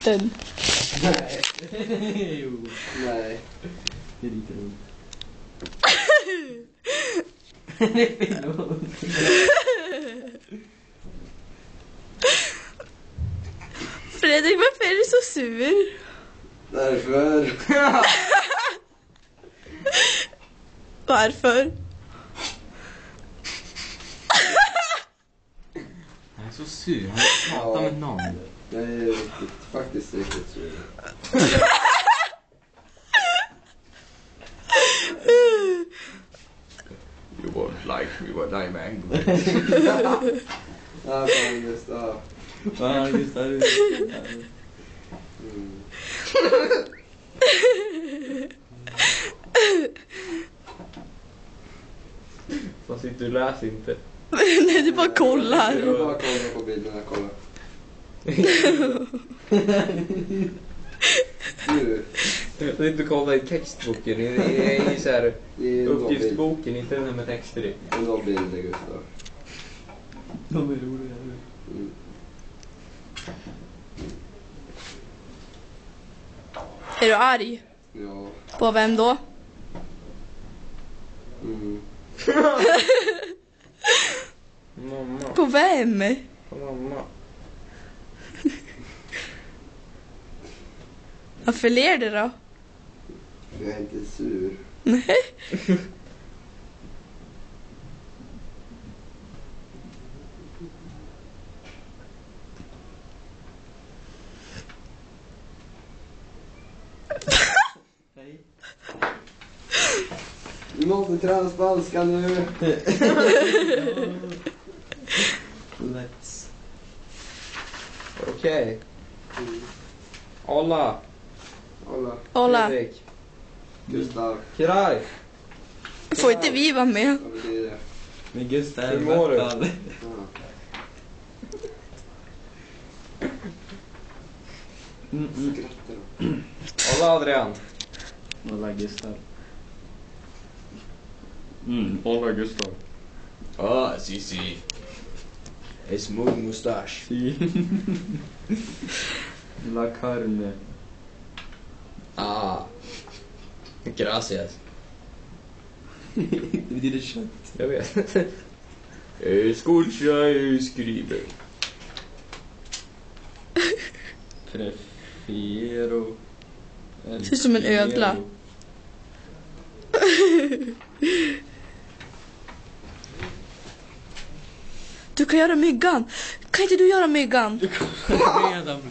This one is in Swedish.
Den. Nej. Jo. Nej. Det är lite roligt. Det är fel ord. Fredrik, varför är du så sur? Därför. Varför? Han är så sur. Han pratar med någon. Jag är faktiskt riktigt sur. You won't like me when I'm angry. Ja, fan just det. Ja, just det. Mm. Fast inte, du läser inte. Nej, du bara kollar. Jag bara kollar på bilderna, kolla. Nu. Du får inte kolla i textboken. I så här Det är uppgiftsboken, inte den här med texter i. en bra bild, Gustav. De är roliga. Mm. Är du arg? Ja. På vem då? Mm. Mamma. På vem? Mamma. Varför ler du då? Jag är inte sur. Nej. Hej. Du måste träna spanska nu. Let's. Okej. Mm. Hola. Hola. Hola. Fredrik. Gustav. Kiraj. Får inte vi vara med? Vad betyder det? Men Gustav, hur mår du? Ja. Skrattar då. Hola Adrian. Hola Gustav. Hola Gustav. Ah, sí. Es muy mustache. Sí. La carne. Ah. Gracias. Det betyder kött. Jag vet. Escucha, escribe. Prefiero. Ser ut som en ödla. Du kan göra myggan. Kan inte du göra myggan? Du kan redan